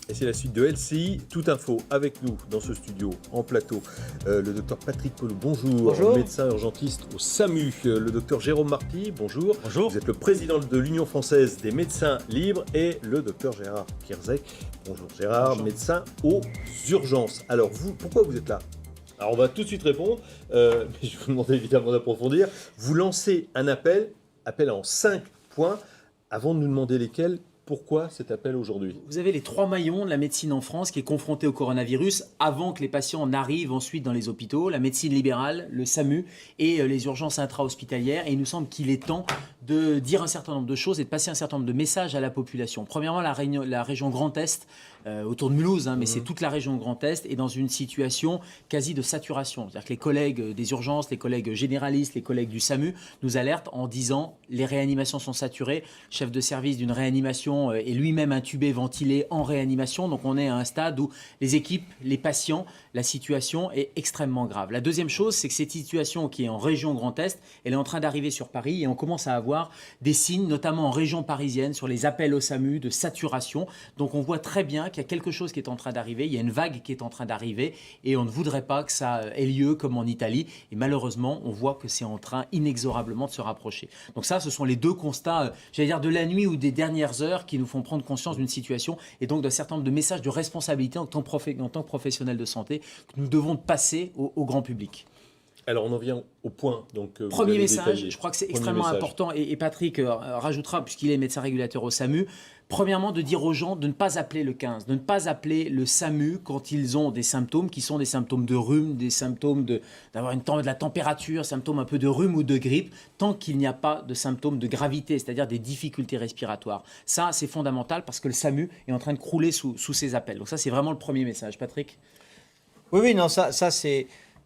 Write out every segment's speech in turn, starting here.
Et c'est la suite de LCI. Tout info avec nous dans ce studio, en plateau. Le docteur Patrick Pelloux, bonjour. Bonjour. Médecin urgentiste au SAMU. Le docteur Jérôme Marty, bonjour. Bonjour. Vous êtes le président de l'Union française des médecins libres. Et le docteur Gérard Kierzek. Bonjour Gérard, Bonjour. médecin aux urgences. Alors vous, pourquoi vous êtes là? Alors on va tout de suite répondre, mais je vous demande évidemment d'approfondir. Vous lancez un appel en 5 points. Avant de nous demander lesquels, pourquoi cet appel aujourd'hui? Vous avez les 3 maillons de la médecine en France qui est confrontée au coronavirus avant que les patients n'arrivent ensuite dans les hôpitaux, la médecine libérale, le SAMU et les urgences intra-hospitalières. Et il nous semble qu'il est temps de dire un certain nombre de choses et de passer un certain nombre de messages à la population. Premièrement, la région Grand Est, autour de Mulhouse, mais c'est toute la région Grand Est, est dans une situation quasi de saturation. C'est-à-dire que les collègues des urgences, les collègues généralistes, les collègues du SAMU nous alertent en disant les réanimations sont saturées. Le chef de service d'une réanimation est lui-même intubé, ventilé en réanimation. Donc on est à un stade où les équipes, les patients, la situation est extrêmement grave. La deuxième chose, c'est que cette situation qui est en région Grand Est, elle est en train d'arriver sur Paris et on commence à avoir des signes, notamment en région parisienne, sur les appels au SAMU de saturation. Donc on voit très bien qu'il y a quelque chose qui est en train d'arriver, il y a une vague qui est en train d'arriver et on ne voudrait pas que ça ait lieu comme en Italie. Et malheureusement, on voit que c'est en train inexorablement de se rapprocher. Donc ça, ce sont les deux constats, j'allais dire de la nuit ou des dernières heures qui nous font prendre conscience d'une situation et donc d'un certain nombre de messages de responsabilité en tant que professionnels de santé que nous devons passer au grand public. Alors on en vient au point. Donc, Premier message, détaillé. je crois que c'est Premier extrêmement message. important et Patrick rajoutera, puisqu'il est médecin régulateur au SAMU, premièrement de dire aux gens de ne pas appeler le 15, de ne pas appeler le SAMU quand ils ont des symptômes qui sont des symptômes de rhume, des symptômes d'avoir de la température, symptômes un peu de rhume ou de grippe, tant qu'il n'y a pas de symptômes de gravité, c'est-à-dire des difficultés respiratoires. Ça, c'est fondamental parce que le SAMU est en train de crouler sous ces appels. Donc ça, c'est vraiment le premier message. Patrick? Oui, non, ça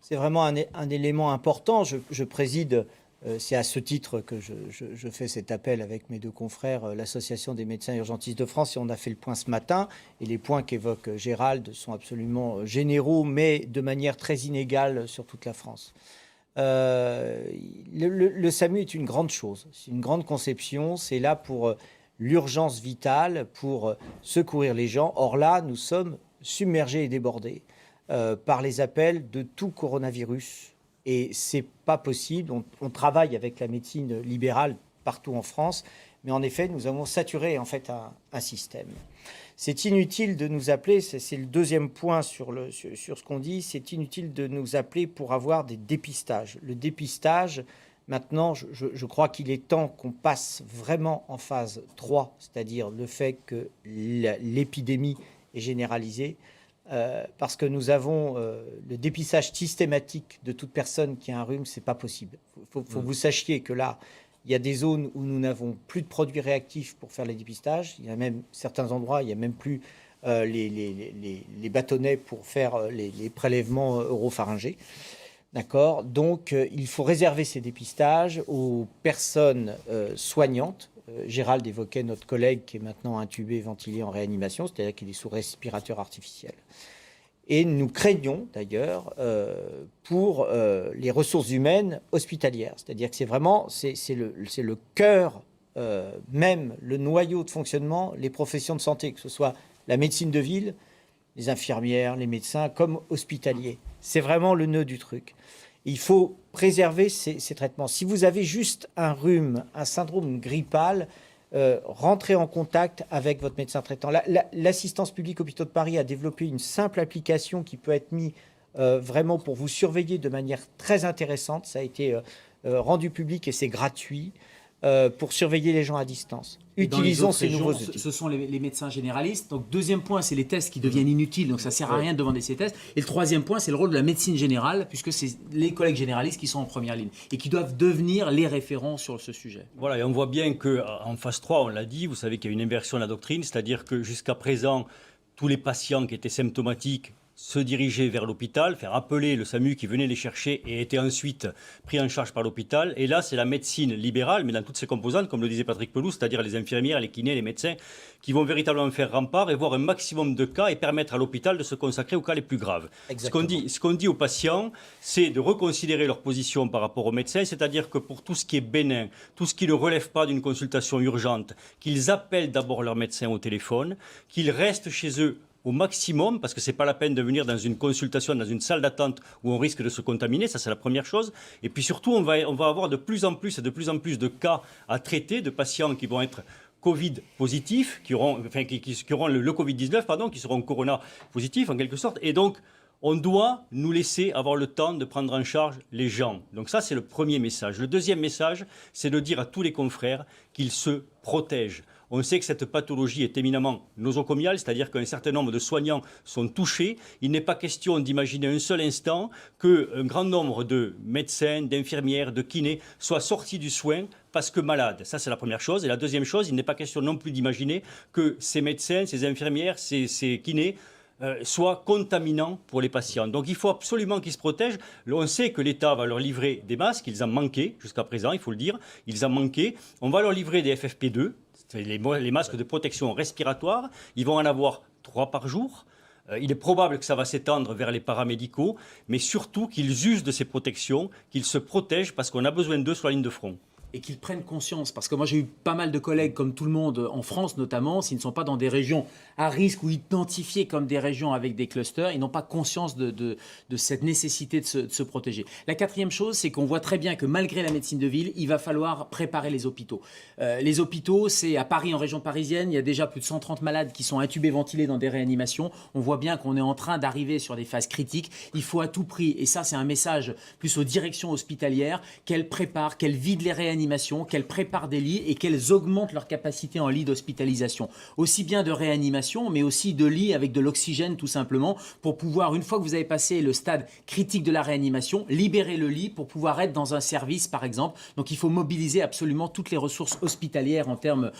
c'est vraiment un élément important. Je préside, c'est à ce titre que je fais cet appel avec mes deux confrères, l'Association des médecins urgentistes de France, et on a fait le point ce matin. Et les points qu'évoque Gérald sont absolument généraux, mais de manière très inégale sur toute la France. Le SAMU est une grande chose, c'est une grande conception, c'est là pour l'urgence vitale, pour secourir les gens. Or là, nous sommes submergés et débordés par les appels de tout coronavirus. Et c'est pas possible. On travaille avec la médecine libérale partout en France, mais en effet, nous avons saturé en fait un système. C'est inutile de nous appeler, c'est le deuxième point sur ce qu'on dit, c'est inutile de nous appeler pour avoir des dépistages. Le dépistage, maintenant, je crois qu'il est temps qu'on passe vraiment en phase 3, c'est-à-dire le fait que l'épidémie est généralisée. Parce que nous avons le dépistage systématique de toute personne qui a un rhume, c'est pas possible. Faut que vous sachiez que là, il y a des zones où nous n'avons plus de produits réactifs pour faire les dépistages. Il y a même certains endroits, il n'y a même plus les bâtonnets pour faire les prélèvements oropharyngés. D'accord. Donc, il faut réserver ces dépistages aux personnes soignantes. Gérald évoquait notre collègue qui est maintenant intubé et ventilé en réanimation, c'est-à-dire qu'il est sous respirateur artificiel. Et nous craignons d'ailleurs pour les ressources humaines hospitalières, c'est-à-dire que c'est le cœur même, le noyau de fonctionnement, les professions de santé, que ce soit la médecine de ville, les infirmières, les médecins, comme hospitaliers. C'est vraiment le nœud du truc. Il faut préserver ces traitements. Si vous avez juste un rhume, un syndrome grippal, rentrez en contact avec votre médecin traitant. L'Assistance publique Hôpitaux de Paris a développé une simple application qui peut être mise vraiment pour vous surveiller de manière très intéressante. Ça a été rendu public et c'est gratuit pour surveiller les gens à distance. Utilisons ces nouveaux outils. Ce sont les médecins généralistes. Donc, deuxième point, c'est les tests qui deviennent inutiles. Donc, ça ne sert à rien de demander ces tests. Et le troisième point, c'est le rôle de la médecine générale, puisque c'est les collègues généralistes qui sont en première ligne et qui doivent devenir les référents sur ce sujet. Voilà, et on voit bien qu'en phase 3, on l'a dit, vous savez qu'il y a une inversion de la doctrine, c'est-à-dire que jusqu'à présent, tous les patients qui étaient symptomatiques se diriger vers l'hôpital, faire appeler le SAMU qui venait les chercher et était ensuite pris en charge par l'hôpital. Et là, c'est la médecine libérale, mais dans toutes ses composantes, comme le disait Patrick Pelloux, c'est-à-dire les infirmières, les kinés, les médecins, qui vont véritablement faire rempart et voir un maximum de cas et permettre à l'hôpital de se consacrer aux cas les plus graves. Ce qu'on dit aux patients, c'est de reconsidérer leur position par rapport aux médecins, c'est-à-dire que pour tout ce qui est bénin, tout ce qui ne relève pas d'une consultation urgente, qu'ils appellent d'abord leur médecin au téléphone, qu'ils restent chez eux au maximum, parce que ce n'est pas la peine de venir dans une consultation, dans une salle d'attente où on risque de se contaminer, ça c'est la première chose. Et puis surtout, on va avoir de plus en plus de cas à traiter, de patients qui vont être Covid positifs, qui auront le Covid-19, pardon, qui seront corona positifs en quelque sorte. Et donc, on doit nous laisser avoir le temps de prendre en charge les gens. Donc ça, c'est le premier message. Le deuxième message, c'est de dire à tous les confrères qu'ils se protègent. On sait que cette pathologie est éminemment nosocomiale, c'est-à-dire qu'un certain nombre de soignants sont touchés. Il n'est pas question d'imaginer un seul instant qu'un grand nombre de médecins, d'infirmières, de kinés soient sortis du soin parce que malades. Ça, c'est la première chose. Et la deuxième chose, il n'est pas question non plus d'imaginer que ces médecins, ces infirmières, ces kinés soit contaminant pour les patients. Donc il faut absolument qu'ils se protègent. On sait que l'État va leur livrer des masques, ils en manquaient jusqu'à présent, il faut le dire, ils en manquaient. On va leur livrer des FFP2, les masques de protection respiratoire, ils vont en avoir 3 par jour. Il est probable que ça va s'étendre vers les paramédicaux, mais surtout qu'ils usent de ces protections, qu'ils se protègent parce qu'on a besoin d'eux sur la ligne de front. Et qu'ils prennent conscience, parce que moi j'ai eu pas mal de collègues, comme tout le monde, en France notamment, s'ils ne sont pas dans des régions à risque ou identifiées comme des régions avec des clusters, ils n'ont pas conscience de cette nécessité de se protéger. La quatrième chose, c'est qu'on voit très bien que malgré la médecine de ville, il va falloir préparer les hôpitaux. Les hôpitaux, c'est à Paris, en région parisienne, il y a déjà plus de 130 malades qui sont intubés, ventilés dans des réanimations. On voit bien qu'on est en train d'arriver sur des phases critiques. Il faut à tout prix, et ça c'est un message plus aux directions hospitalières, qu'elles préparent, qu'elles vident les réanimations, qu'elles préparent des lits et qu'elles augmentent leur capacité en lits d'hospitalisation. Aussi bien de réanimation, mais aussi de lits avec de l'oxygène tout simplement, pour pouvoir, une fois que vous avez passé le stade critique de la réanimation, libérer le lit pour pouvoir être dans un service par exemple. Donc il faut mobiliser absolument toutes les ressources hospitalières en termes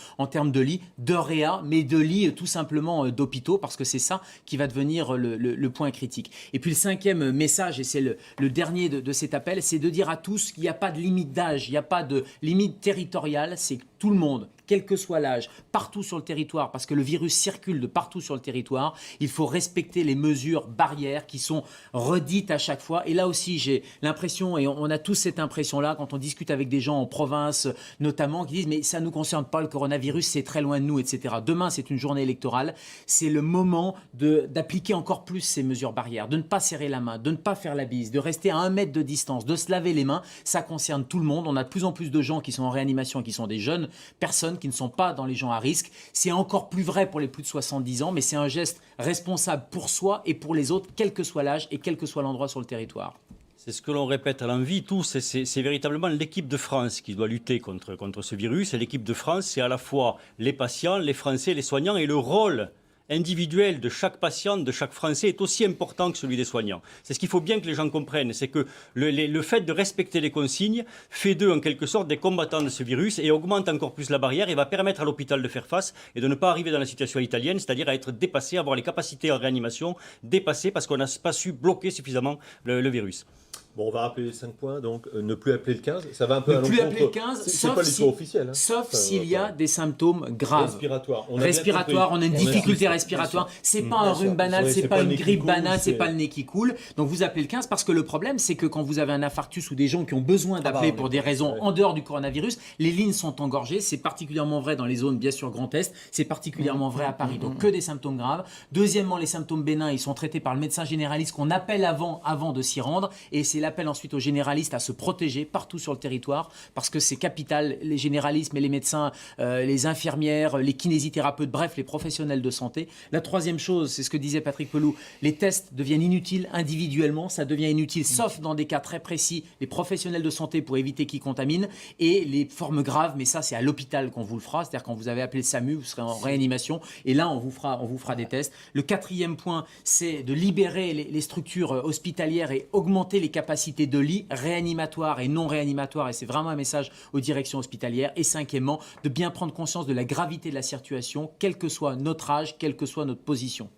de lits, de réa, mais de lits tout simplement d'hôpitaux, parce que c'est ça qui va devenir le point critique. Et puis le cinquième message, et c'est le dernier de cet appel, c'est de dire à tous qu'il n'y a pas de limite d'âge, il n'y a pas de limite territoriale, c'est que tout le monde, quel que soit l'âge, partout sur le territoire, parce que le virus circule de partout sur le territoire, il faut respecter les mesures barrières qui sont redites à chaque fois. Et là aussi, j'ai l'impression, et on a tous cette impression-là, quand on discute avec des gens en province notamment, qui disent « mais ça ne nous concerne pas, le coronavirus, c'est très loin de nous, etc. » Demain, c'est une journée électorale, c'est le moment d'appliquer encore plus ces mesures barrières, de ne pas serrer la main, de ne pas faire la bise, de rester à 1 mètre de distance, de se laver les mains. Ça concerne tout le monde. On a de plus en plus de gens qui sont en réanimation, qui sont des jeunes personnes qui ne sont pas dans les gens à risque. C'est encore plus vrai pour les plus de 70 ans, mais c'est un geste responsable pour soi et pour les autres, quel que soit l'âge et quel que soit l'endroit sur le territoire. C'est ce que l'on répète à l'envi, tous, c'est véritablement l'équipe de France qui doit lutter contre ce virus. Et l'équipe de France, c'est à la fois les patients, les Français, les soignants, et le rôle individuel de chaque patient, de chaque Français est aussi important que celui des soignants. C'est ce qu'il faut bien que les gens comprennent, c'est que le fait de respecter les consignes fait d'eux en quelque sorte des combattants de ce virus et augmente encore plus la barrière et va permettre à l'hôpital de faire face et de ne pas arriver dans la situation italienne, c'est-à-dire à être dépassé, avoir les capacités en réanimation dépassées parce qu'on n'a pas su bloquer suffisamment le virus. Bon, on va rappeler les 5 points, donc ne plus appeler le 15. Ça va un peu à l'encontre. Ne plus appeler le 15, c'est pas l'histoire officielle. Hein. Sauf s'il y a des symptômes graves. Respiratoires. On a une difficulté respiratoire. C'est pas un rhume banal, c'est pas une grippe banale, c'est pas le nez qui coule. Donc vous appelez le 15 parce que le problème, c'est que quand vous avez un infarctus ou des gens qui ont besoin d'appeler pour des raisons en dehors du coronavirus, les lignes sont engorgées. C'est particulièrement vrai dans les zones, bien sûr, Grand Est. C'est particulièrement vrai à Paris. Donc que des symptômes graves. Deuxièmement, les symptômes bénins, ils sont traités par le médecin généraliste qu'on appelle avant de s'y rendre. Et c'est l'appel ensuite aux généralistes à se protéger partout sur le territoire parce que c'est capital, les généralistes, mais les médecins, les infirmières, les kinésithérapeutes, bref, les professionnels de santé. La troisième chose, c'est ce que disait Patrick Pelloux, les tests deviennent inutiles individuellement, ça devient inutile sauf dans des cas très précis, les professionnels de santé pour éviter qu'ils contaminent et les formes graves, mais ça c'est à l'hôpital qu'on vous le fera, c'est-à-dire quand vous avez appelé le SAMU, vous serez en réanimation et là on vous fera des tests. Le quatrième point, c'est de libérer les structures hospitalières et augmenter les capacités de lit réanimatoire et non réanimatoire, et c'est vraiment un message aux directions hospitalières. Et cinquièmement, de bien prendre conscience de la gravité de la situation, quel que soit notre âge, quelle que soit notre position.